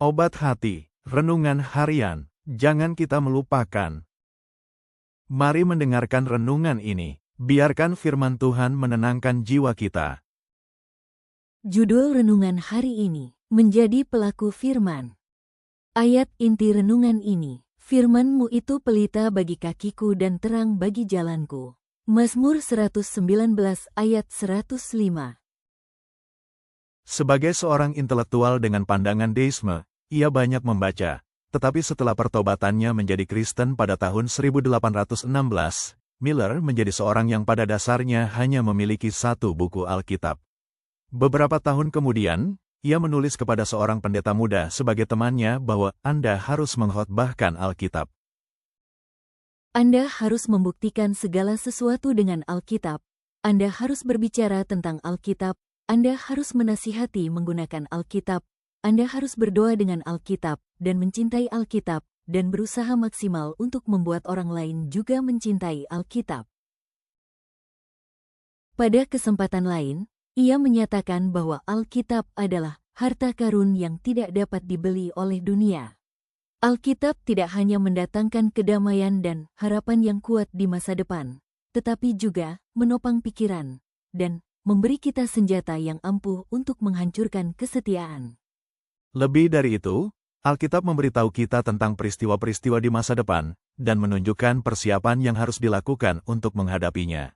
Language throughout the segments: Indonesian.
Obat hati, renungan harian, jangan kita melupakan. Mari mendengarkan renungan ini, biarkan firman Tuhan menenangkan jiwa kita. Judul renungan hari ini, menjadi pelaku firman. Ayat inti renungan ini, firman-Mu itu pelita bagi kakiku dan terang bagi jalanku. Mazmur 119 ayat 105. Sebagai seorang intelektual dengan pandangan deisme, ia banyak membaca, tetapi setelah pertobatannya menjadi Kristen pada tahun 1816, Miller menjadi seorang yang pada dasarnya hanya memiliki satu buku Alkitab. Beberapa tahun kemudian, ia menulis kepada seorang pendeta muda sebagai temannya bahwa Anda harus mengkhotbahkan Alkitab. Anda harus membuktikan segala sesuatu dengan Alkitab. Anda harus berbicara tentang Alkitab. Anda harus menasihati menggunakan Alkitab. Anda harus berdoa dengan Alkitab dan mencintai Alkitab dan berusaha maksimal untuk membuat orang lain juga mencintai Alkitab. Pada kesempatan lain, ia menyatakan bahwa Alkitab adalah harta karun yang tidak dapat dibeli oleh dunia. Alkitab tidak hanya mendatangkan kedamaian dan harapan yang kuat di masa depan, tetapi juga menopang pikiran dan memberi kita senjata yang ampuh untuk menghancurkan kesetiaan. Lebih dari itu, Alkitab memberitahu kita tentang peristiwa-peristiwa di masa depan dan menunjukkan persiapan yang harus dilakukan untuk menghadapinya.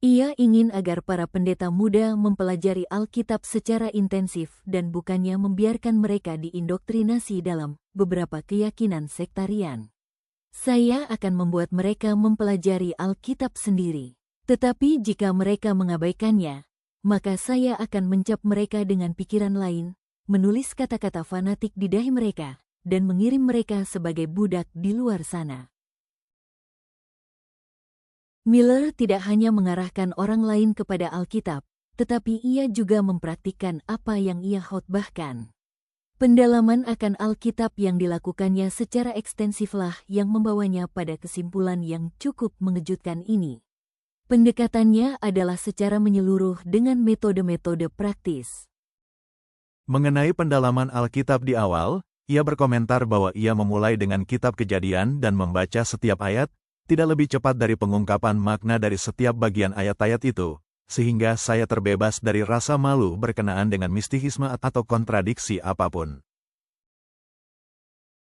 Ia ingin agar para pendeta muda mempelajari Alkitab secara intensif dan bukannya membiarkan mereka diindoktrinasi dalam beberapa keyakinan sektarian. Saya akan membuat mereka mempelajari Alkitab sendiri. Tetapi jika mereka mengabaikannya, maka saya akan mencap mereka dengan pikiran lain, menulis kata-kata fanatik di dahi mereka, dan mengirim mereka sebagai budak di luar sana. Miller tidak hanya mengarahkan orang lain kepada Alkitab, tetapi ia juga mempraktikkan apa yang ia khotbahkan. Pendalaman akan Alkitab yang dilakukannya secara ekstensiflah yang membawanya pada kesimpulan yang cukup mengejutkan ini. Pendekatannya adalah secara menyeluruh dengan metode-metode praktis. Mengenai pendalaman Alkitab di awal, ia berkomentar bahwa ia memulai dengan kitab Kejadian dan membaca setiap ayat, tidak lebih cepat dari pengungkapan makna dari setiap bagian ayat-ayat itu, sehingga saya terbebas dari rasa malu berkenaan dengan mistisisme atau kontradiksi apapun.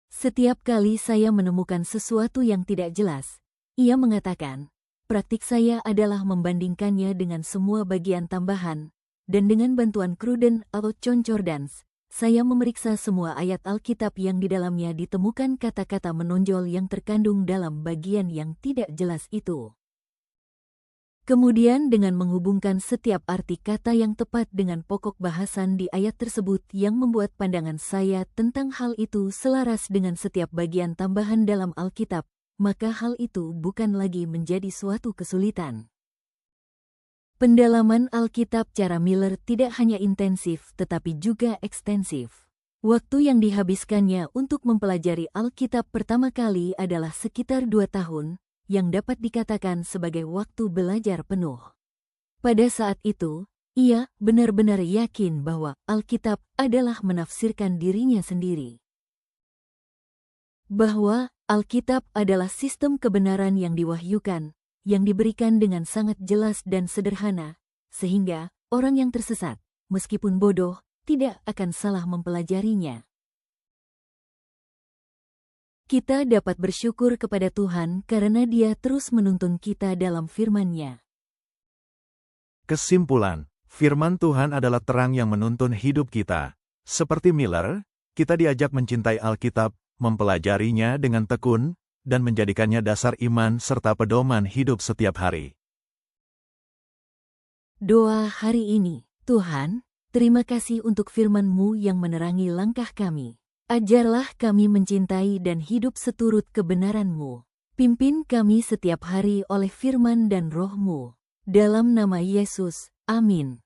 Setiap kali saya menemukan sesuatu yang tidak jelas, ia mengatakan, praktik saya adalah membandingkannya dengan semua bagian tambahan, dan dengan bantuan Cruden atau Concordance, saya memeriksa semua ayat Alkitab yang di dalamnya ditemukan kata-kata menonjol yang terkandung dalam bagian yang tidak jelas itu. Kemudian dengan menghubungkan setiap arti kata yang tepat dengan pokok bahasan di ayat tersebut yang membuat pandangan saya tentang hal itu selaras dengan setiap bagian tambahan dalam Alkitab, maka hal itu bukan lagi menjadi suatu kesulitan. Pendalaman Alkitab cara Miller tidak hanya intensif tetapi juga ekstensif. Waktu yang dihabiskannya untuk mempelajari Alkitab pertama kali adalah sekitar 2 tahun, yang dapat dikatakan sebagai waktu belajar penuh. Pada saat itu, ia benar-benar yakin bahwa Alkitab adalah menafsirkan dirinya sendiri. Bahwa Alkitab adalah sistem kebenaran yang diwahyukan, yang diberikan dengan sangat jelas dan sederhana, sehingga orang yang tersesat, meskipun bodoh, tidak akan salah mempelajarinya. Kita dapat bersyukur kepada Tuhan karena Dia terus menuntun kita dalam firman-Nya. Kesimpulan, firman Tuhan adalah terang yang menuntun hidup kita. Seperti Miller, kita diajak mencintai Alkitab, mempelajarinya dengan tekun, dan menjadikannya dasar iman serta pedoman hidup setiap hari. Doa hari ini, Tuhan, terima kasih untuk firman-Mu yang menerangi langkah kami. Ajarlah kami mencintai dan hidup seturut kebenaran-Mu. Pimpin kami setiap hari oleh firman dan Roh-Mu. Dalam nama Yesus, amin.